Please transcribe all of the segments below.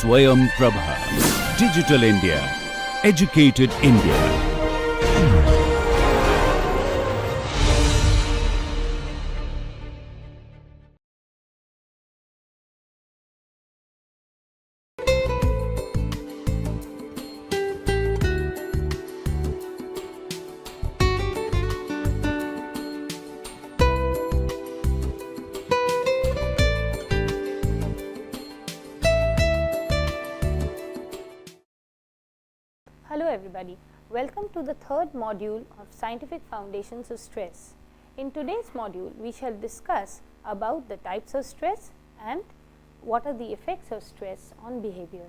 Swayam Prabha. Digital India. Educated India. Hello everybody, welcome to the third module of Scientific Foundations of Stress. In today's module, we shall discuss about the types of stress and what are the effects of stress on behavior.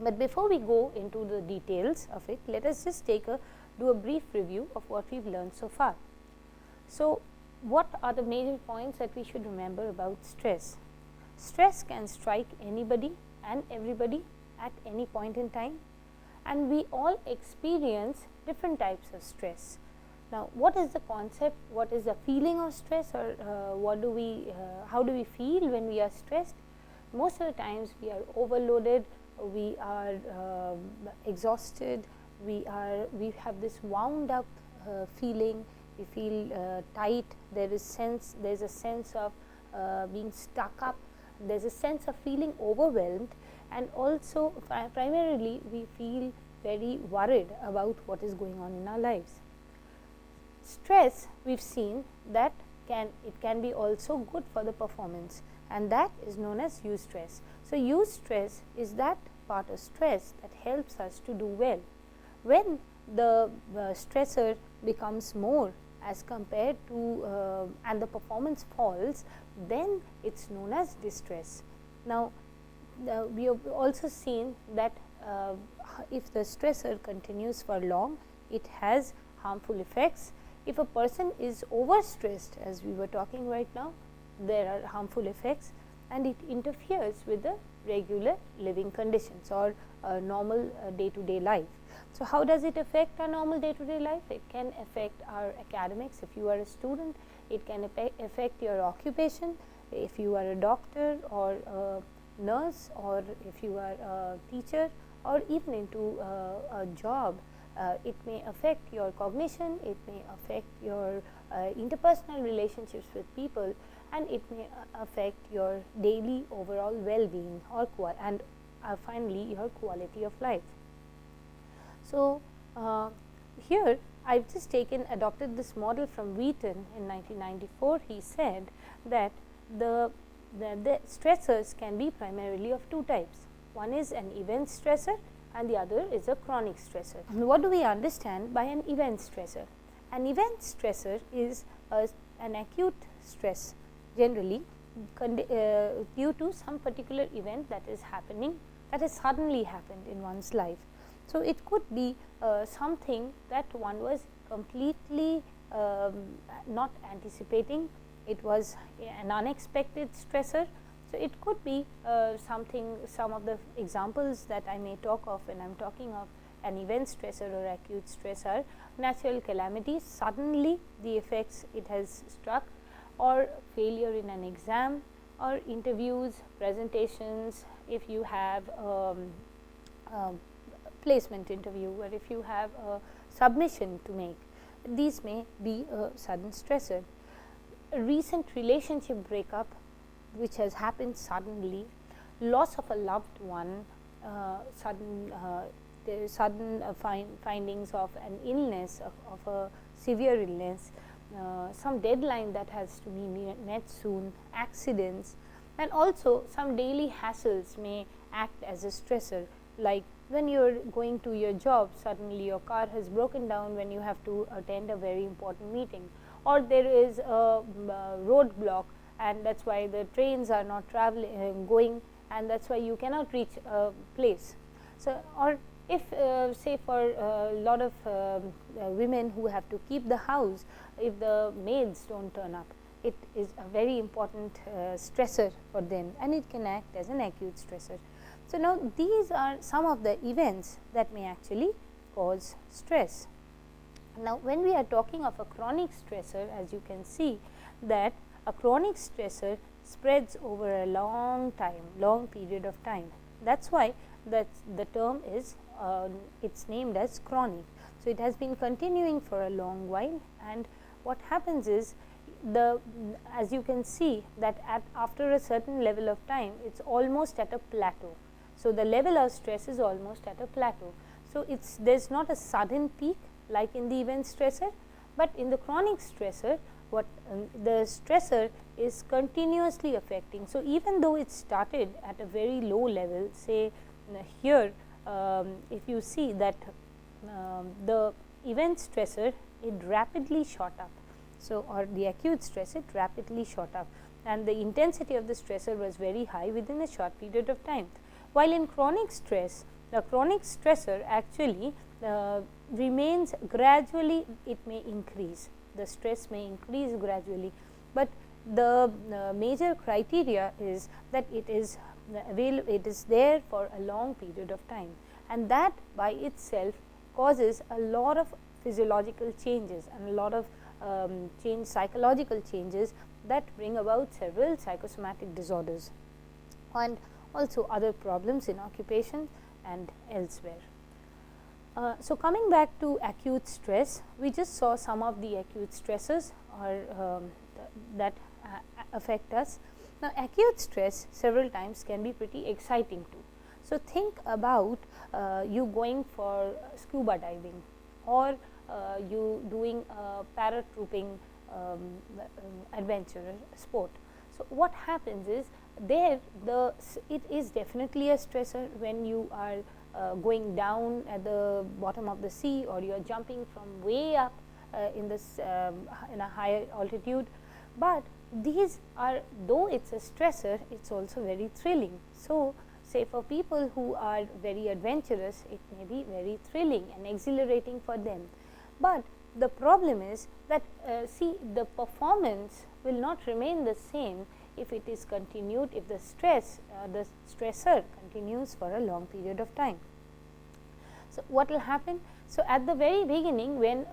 But before we go into the details of it, let us just do a brief review of what we've learned so far. So, what are the major points that we should remember about stress? Stress can strike anybody and everybody at any point in time, and we all experience different types of stress. Now, what is the concept? What is the feeling of stress, or how do we feel when we are stressed? Most of the times we are overloaded, we are exhausted, we have this wound up feeling, we feel tight, there's a sense of being stuck up, there's a sense of feeling overwhelmed, and also primarily we feel very worried about what is going on in our lives. Stress, we've seen that it can be also good for the performance, and that is known as eustress. So, eustress is that part of stress that helps us to do well. When the stressor becomes more as compared to and the performance falls, then it's known as distress. Now, we have also seen that if the stressor continues for long, it has harmful effects. If a person is overstressed, as we were talking right now, there are harmful effects, and it interferes with the regular living conditions or normal day-to-day life. So, how does it affect our normal day-to-day life? It can affect our academics. If you are a student, it can affect your occupation. If you are a doctor or a nurse, or if you are a teacher, or even into a job, it may affect your cognition, it may affect your interpersonal relationships with people, and it may affect your daily overall well-being and finally your quality of life. So, here I have just adopted this model from Wheaton in 1994. He said that the stressors can be primarily of two types. One is an event stressor and the other is a chronic stressor. And what do we understand by an event stressor? An event stressor is an acute stress, generally due to some particular event that is happening, that has suddenly happened in one's life. So, it could be something that one was completely not anticipating. It was an unexpected stressor. So, it could be some of the examples that I may talk of when I am talking of an event stressor or acute stress are natural calamities, suddenly the effects it has struck, or failure in an exam, or interviews, presentations, if you have placement interview, or if you have a submission to make. These may be a sudden stressor. A recent relationship breakup which has happened suddenly, loss of a loved one, sudden findings of an illness, of a severe illness, some deadline that has to be met soon, accidents, and also some daily hassles may act as a stressor, like when you are going to your job, suddenly your car has broken down when you have to attend a very important meeting, or there is a roadblock, and that is why the trains are not going, and that is why you cannot reach a place. So, or if say for a lot of women who have to keep the house, if the maids do not turn up, it is a very important stressor for them, and it can act as an acute stressor. So, now these are some of the events that may actually cause stress. Now, when we are talking of a chronic stressor, as you can see that a chronic stressor spreads over a long period of time. That is why the term is it's named as chronic. So, it has been continuing for a long while, and what happens is, as you can see that after a certain level of time, it is almost at a plateau. So, the level of stress is almost at a plateau. So, there is not a sudden peak like in the event stressor, but in the chronic stressor, what the stressor is continuously affecting. So, even though it started at a very low level, say here if you see that the event stressor, it rapidly shot up. So, or the acute stress, it rapidly shot up, and the intensity of the stressor was very high within a short period of time. While in chronic stress, the chronic stressor actually remains gradually, it may increase, the stress may increase gradually, but the major criteria is that it is there for a long period of time, and that by itself causes a lot of physiological changes and a lot of psychological changes that bring about several psychosomatic disorders and also other problems in occupation and elsewhere. So, coming back to acute stress, we just saw some of the acute stresses that affect us. Now, acute stress several times can be pretty exciting too. So, think about you going for scuba diving, or you doing a paratrooping adventure sport. So, what happens is, it is definitely a stressor when you are going down at the bottom of the sea, or you are jumping from way up in a higher altitude, but these are, though it is a stressor, it is also very thrilling. So, say for people who are very adventurous, it may be very thrilling and exhilarating for them, but the problem is that see, the performance will not remain the same if it is continued, if the stressor continues for a long period of time. So, what will happen? So, at the very beginning, when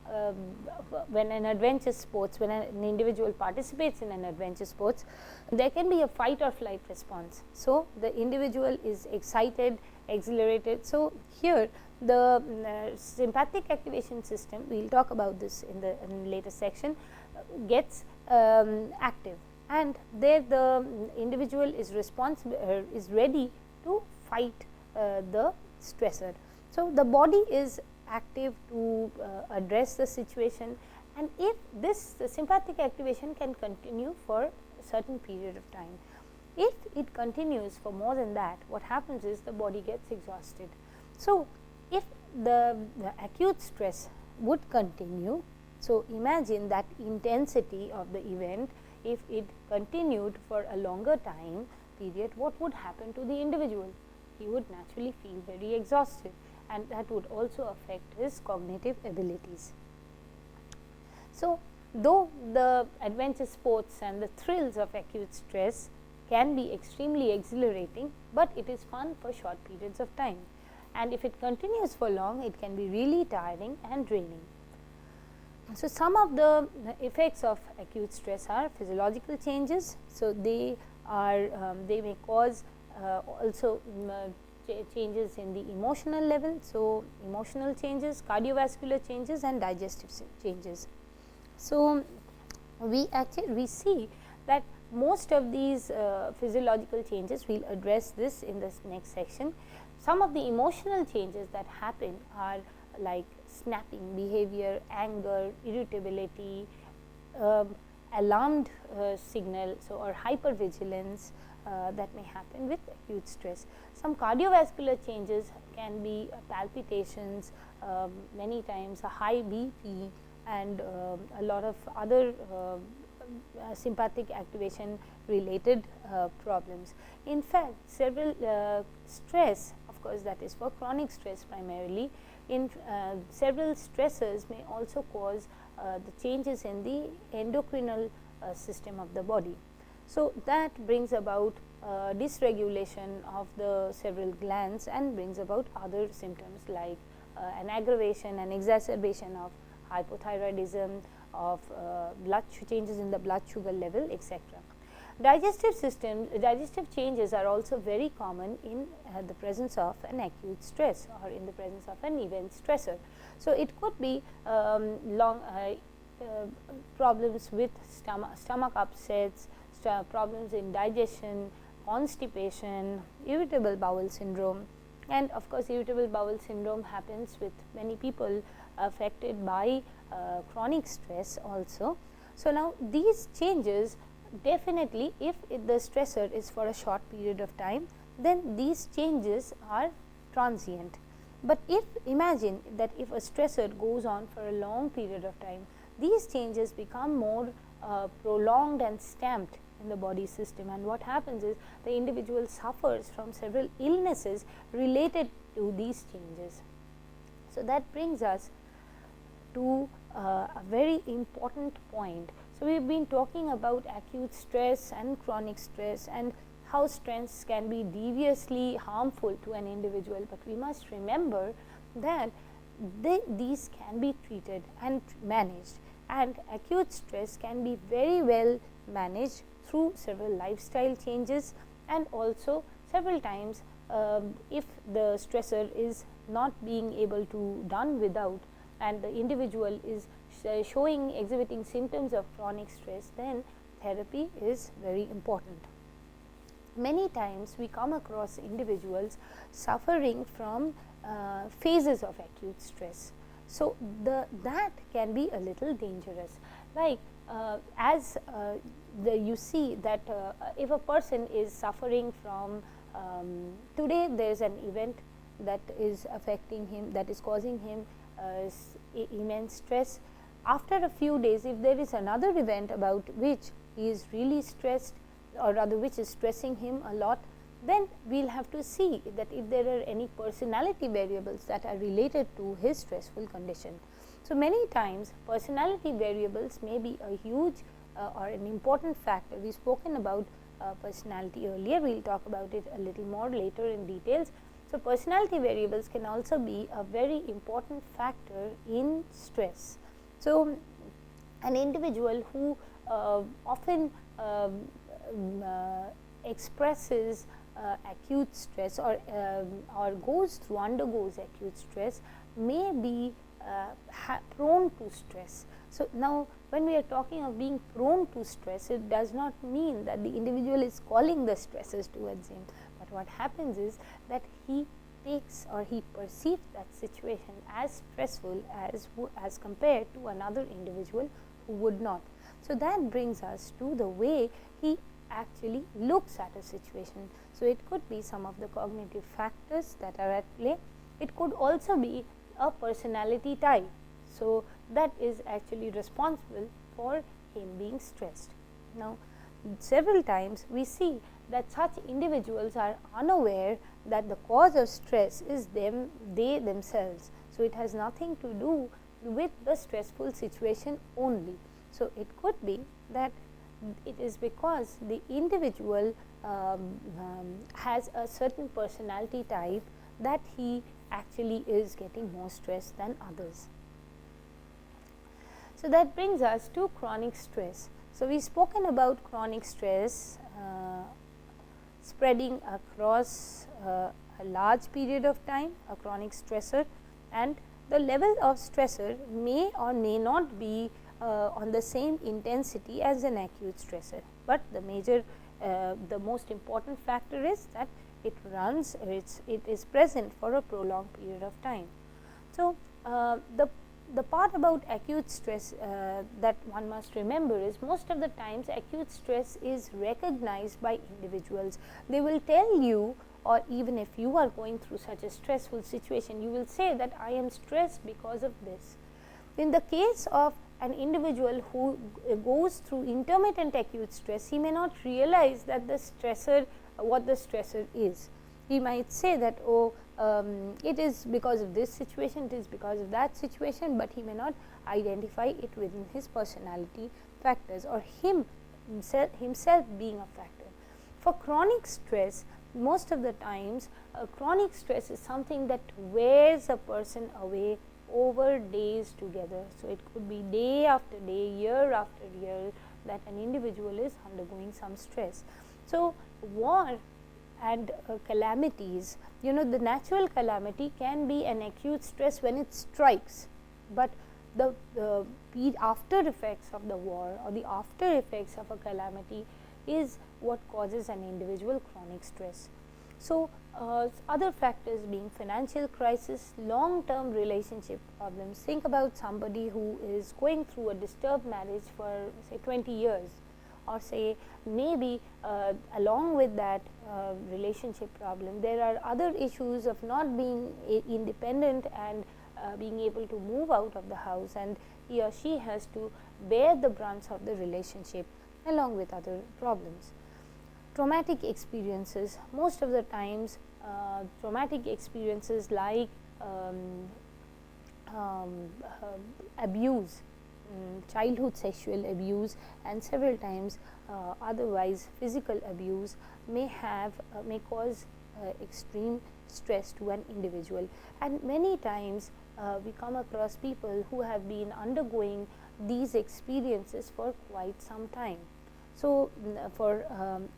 an adventure sports, when an individual participates in an adventure sports, there can be a fight or flight response. So, the individual is excited, exhilarated. So, here the sympathetic activation system, we will talk about this in the later section, gets active, and there the individual is is ready to fight the stressor. So, the body is active to address the situation, and if this sympathetic activation can continue for a certain period of time. If it continues for more than that, what happens is the body gets exhausted. So, if the acute stress would continue, so imagine that intensity of the event, if it continued for a longer time period, what would happen to the individual? He would naturally feel very exhausted, and that would also affect his cognitive abilities. So, though the adventure sports and the thrills of acute stress can be extremely exhilarating, but it is fun for short periods of time, and if it continues for long, it can be really tiring and draining. So, some of the effects of acute stress are physiological changes. So, they may cause also changes in the emotional level. So, emotional changes, cardiovascular changes, and digestive changes. So, we see that most of these physiological changes, we will address this in this next section. Some of the emotional changes that happen are like snapping behavior, anger, irritability, alarmed signal, so or hypervigilance that may happen with acute stress. Some cardiovascular changes can be palpitations, many times a high BP, and a lot of other sympathetic activation related problems. In fact, several stress, of course, that is for chronic stress primarily, in several stressors may also cause the changes in the endocrinal system of the body. So, that brings about dysregulation of the several glands and brings about other symptoms like an aggravation and exacerbation of hypothyroidism, of changes in the blood sugar level, etc. Digestive changes are also very common in the presence of an acute stress or in the presence of an event stressor. So, it could be problems with stomach upsets, problems in digestion, constipation, irritable bowel syndrome, and of course, irritable bowel syndrome happens with many people affected by chronic stress also. So, now these changes definitely, if the stressor is for a short period of time, then these changes are transient. But if imagine that if a stressor goes on for a long period of time, these changes become more prolonged and stamped in the body system, and what happens is the individual suffers from several illnesses related to these changes. So, that brings us to a very important point. So, we have been talking about acute stress and chronic stress and how stress can be deviously harmful to an individual, but we must remember that these can be treated and managed, and acute stress can be very well managed through several lifestyle changes, and also several times if the stressor is not being able to done without and the individual is exhibiting symptoms of chronic stress, then therapy is very important. Many times we come across individuals suffering from phases of acute stress. So, that can be a little dangerous, like you see that if a person is suffering from today there is an event that is affecting him, that is causing him immense stress. After a few days, if there is another event about which he is really stressed, or rather which is stressing him a lot, then we will have to see that if there are any personality variables that are related to his stressful condition. So, many times personality variables may be a huge or an important factor. We have spoken about personality earlier, we will talk about it a little more later in details. So, personality variables can also be a very important factor in stress. So, an individual who often expresses acute stress or undergoes acute stress may be prone to stress. So, now when we are talking of being prone to stress, it does not mean that the individual is calling the stresses towards him, but what happens is that he takes or he perceives that situation as stressful as compared to another individual who would not. So, that brings us to the way he actually looks at a situation. So, it could be some of the cognitive factors that are at play. It could also be a personality type. So, that is actually responsible for him being stressed. Now, several times we see that such individuals are unaware that the cause of stress is they themselves. So, it has nothing to do with the stressful situation only. So, it could be that it is because the individual has a certain personality type that he actually is getting more stress than others. So, that brings us to chronic stress. So, we have spoken about chronic stress spreading across a large period of time, a chronic stressor, and the level of stressor may or may not be on the same intensity as an acute stressor, but the most important factor is that it is present for a prolonged period of time. So, the part about acute stress that one must remember is most of the times acute stress is recognized by individuals. They will tell you, or even if you are going through such a stressful situation, you will say that I am stressed because of this. In the case of an individual who goes through intermittent acute stress, he may not realize that the stressor, what the stressor is. He might say that, oh, it is because of this situation, it is because of that situation, but he may not identify it within his personality factors or himself being a factor. For chronic stress, most of the times chronic stress is something that wears a person away over days together. So, it could be day after day, year after year, that an individual is undergoing some stress. So, war and calamities, the natural calamity can be an acute stress when it strikes, but the after effects of the war or the after effects of a calamity is what causes an individual chronic stress. So, other factors being financial crisis, long term relationship problems. Think about somebody who is going through a disturbed marriage for say 20 years, or say maybe along with that relationship problem, there are other issues of not being independent and being able to move out of the house, and he or she has to bear the brunt of the relationship along with other problems. Traumatic experiences, most of the times traumatic experiences like abuse, childhood sexual abuse, and several times otherwise physical abuse may cause extreme stress to an individual, and many times we come across people who have been undergoing these experiences for quite some time. So,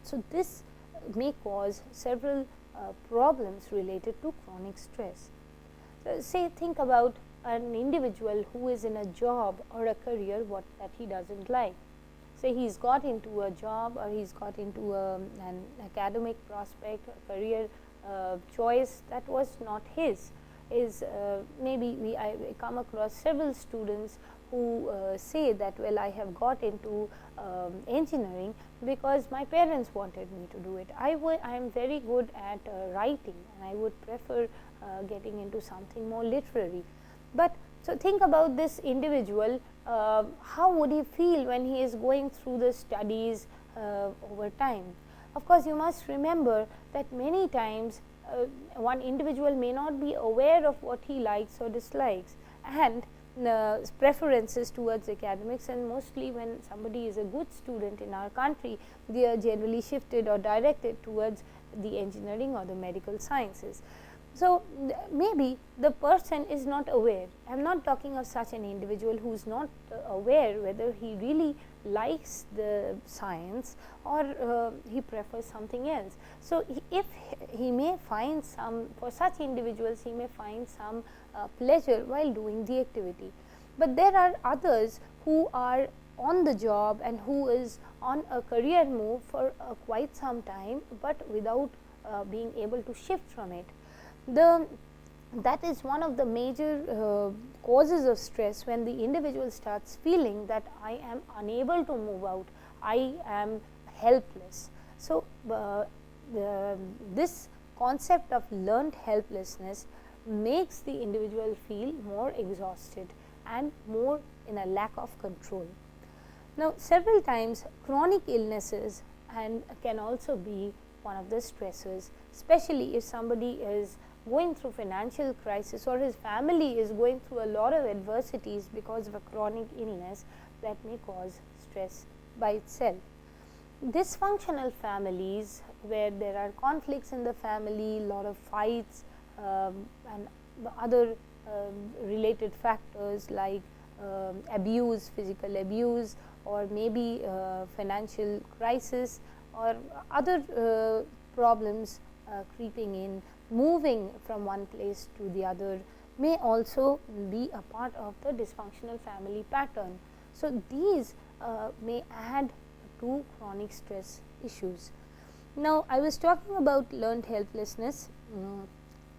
so this may cause several problems related to chronic stress. So, say think about an individual who is in a job or a career that he doesn't like. Say he's got into a job, or he's got into an academic prospect or career choice that was not his. Maybe I come across several students who say that, well, I have got into engineering because my parents wanted me to do it. I am very good at writing, and I would prefer getting into something more literary. But so think about this individual, how would he feel when he is going through the studies over time? Of course, you must remember that many times one individual may not be aware of what he likes or dislikes, and preferences towards academics, and mostly when somebody is a good student in our country, they are generally shifted or directed towards the engineering or the medical sciences. So, maybe the person is not aware. I am not talking of such an individual who is not aware whether he really likes the science or he prefers something else. So, if he may find some, for such individuals he may find some pleasure while doing the activity, but there are others who are on the job and who is on a career move for quite some time, but without being able to shift from it. That is one of the major causes of stress, when the individual starts feeling that I am unable to move out, I am helpless. So, this concept of learned helplessness makes the individual feel more exhausted and more in a lack of control. Now, several times chronic illnesses and can also be one of the stressors, especially if somebody is going through financial crisis or his family is going through a lot of adversities because of a chronic illness that may cause stress by itself. Dysfunctional families, where there are conflicts in the family, lot of fights and other related factors like abuse, physical abuse, or maybe financial crisis or other problems creeping in, moving from one place to the other, may also be a part of the dysfunctional family pattern. So, these may add to chronic stress issues. Now, I was talking about learned helplessness.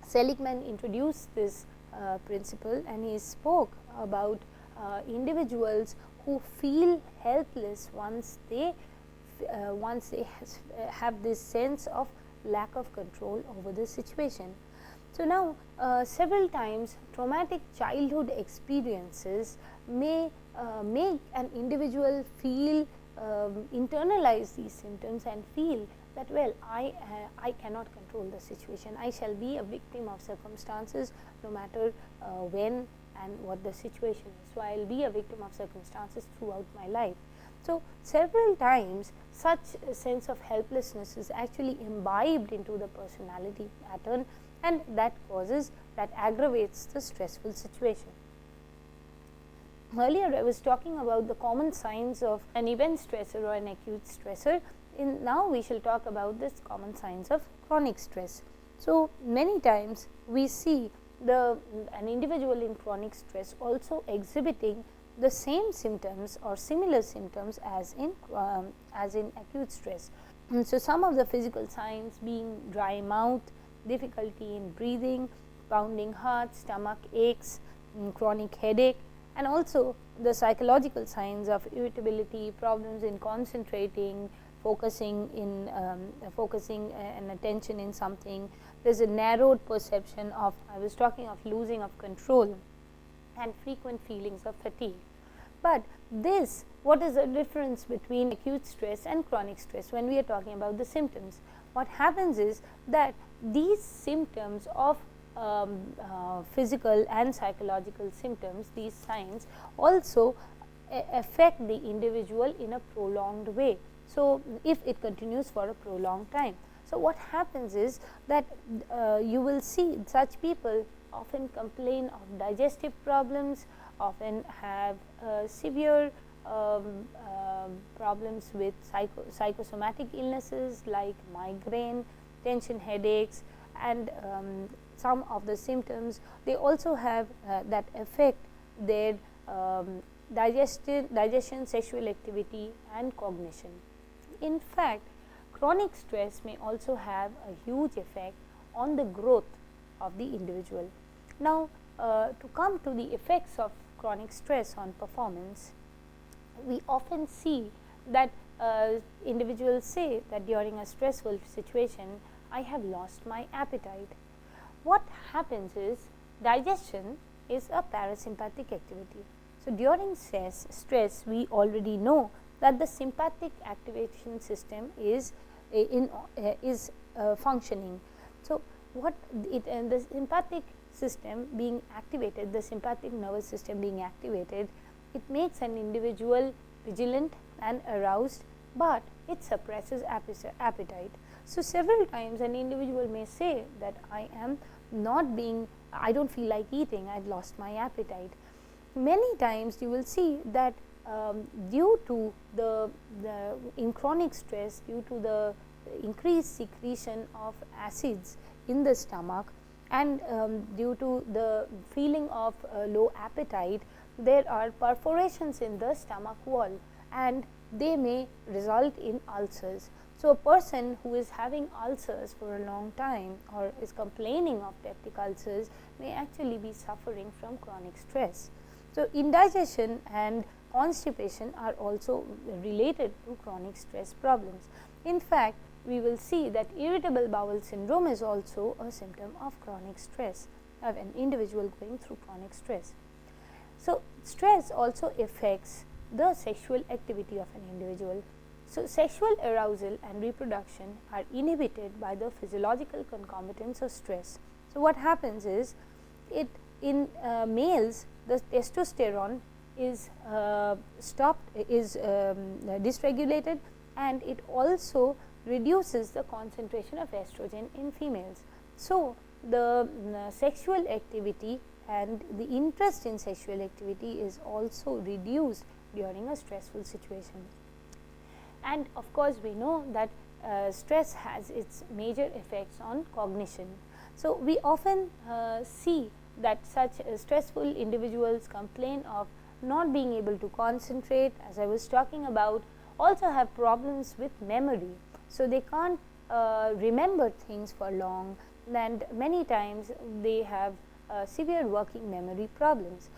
Seligman introduced this principle, and he spoke about individuals who feel helpless once they have this sense of lack of control over the situation. So, now several times traumatic childhood experiences may make an individual feel internalize these symptoms and feel that, well, I cannot control the situation, I shall be a victim of circumstances no matter when and what the situation is. So, I will be a victim of circumstances throughout my life. So, several times such a sense of helplessness is actually imbibed into the personality pattern, and that aggravates the stressful situation. Earlier I was talking about the common signs of an event stressor or an acute stressor. Now we shall talk about this common signs of chronic stress. So, many times we see an individual in chronic stress also exhibiting the same symptoms or similar symptoms as in acute stress. So, some of the physical signs being dry mouth, difficulty in breathing, pounding heart, stomach aches, chronic headache, and also the psychological signs of irritability, problems in concentrating, focusing and attention in something. There is a narrowed perception of, I was talking of losing of control, and frequent feelings of fatigue. But this, what is the difference between acute stress and chronic stress when we are talking about the symptoms? What happens is that these symptoms of physical and psychological symptoms, these signs also affect the individual in a prolonged way. So, if it continues for a prolonged time. So, what happens is that you will see such people often complain of digestive problems, often have severe problems with psychosomatic illnesses like migraine, tension headaches, and some of the symptoms they also have that affect their digestion, sexual activity, and cognition. In fact, chronic stress may also have a huge effect on the growth of the individual. Now, to come to the effects of chronic stress on performance, we often see that individuals say that during a stressful situation, I have lost my appetite. What happens is digestion is a parasympathetic activity. So, during stress we already know that the sympathetic activation system is functioning. So, the sympathetic system being activated, the sympathetic nervous system being activated, it makes an individual vigilant and aroused, but it suppresses appetite. So, several times an individual may say that I don't feel like eating, I lost my appetite. Many times you will see that due to in chronic stress, due to the increased secretion of acids in the stomach, and due to the feeling of low appetite, there are perforations in the stomach wall, and they may result in ulcers. So, a person who is having ulcers for a long time or is complaining of peptic ulcers may actually be suffering from chronic stress. So, indigestion and constipation are also related to chronic stress problems. In fact, we will see that irritable bowel syndrome is also a symptom of chronic stress of an individual going through chronic stress. So, stress also affects the sexual activity of an individual. So, sexual arousal and reproduction are inhibited by the physiological concomitants of stress. So, what happens is in males, the testosterone is dysregulated, and it also reduces the concentration of estrogen in females. So, the sexual activity and the interest in sexual activity is also reduced during a stressful situation. And of course, we know that stress has its major effects on cognition. So, we often see that such stressful individuals complain of not being able to concentrate, as I was talking about, also have problems with memory. So, they can't remember things for long, and many times they have severe working memory problems.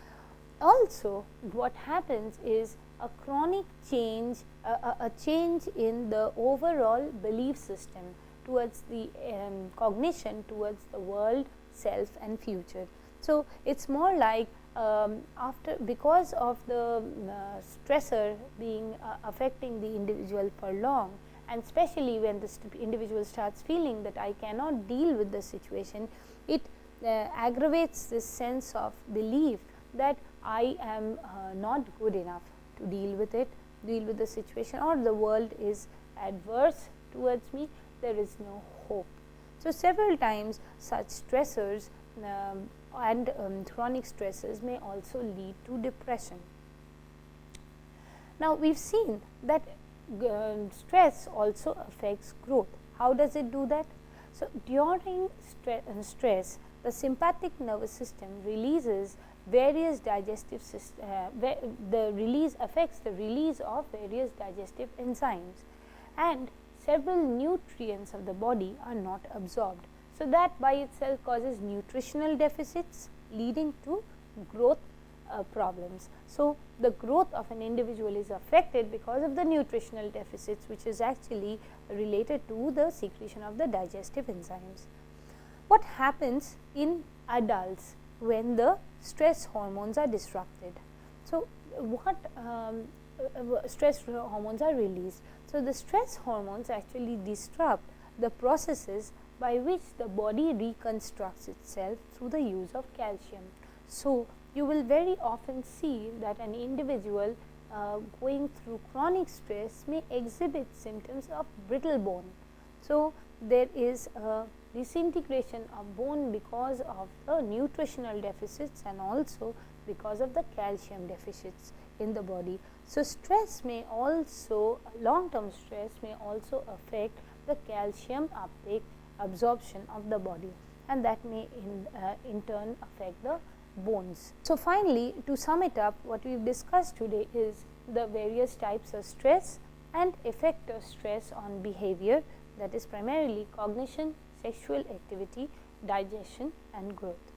Also, what happens is a chronic change, a change in the overall belief system towards the cognition towards the world, self, and future. So, it is more like because of the stressor being affecting the individual for long, and especially when the individual starts feeling that I cannot deal with the situation, it aggravates this sense of belief that I am not good enough to deal with the situation, or the world is adverse towards me, there is no hope. So, several times such stressors and chronic stresses may also lead to depression. Now, we have seen that stress also affects growth. How does it do that? So, during stress, the sympathetic nervous system releases various digestive the release affects the release of various digestive enzymes, and several nutrients of the body are not absorbed. So, that by itself causes nutritional deficits leading to growth problems. So, the growth of an individual is affected because of the nutritional deficits, which is actually related to the secretion of the digestive enzymes. What happens in adults when the stress hormones are disrupted? So, what stress hormones are released? So, the stress hormones actually disrupt the processes by which the body reconstructs itself through the use of calcium. So, you will very often see that an individual going through chronic stress may exhibit symptoms of brittle bone. So, there is a disintegration of bone because of the nutritional deficits and also because of the calcium deficits in the body. So, stress may also, long term stress may also affect the calcium uptake absorption of the body, and that may in turn affect the bones. So, finally, to sum it up, what we have discussed today is the various types of stress and effect of stress on behavior, that is primarily cognition, sexual activity, digestion and growth.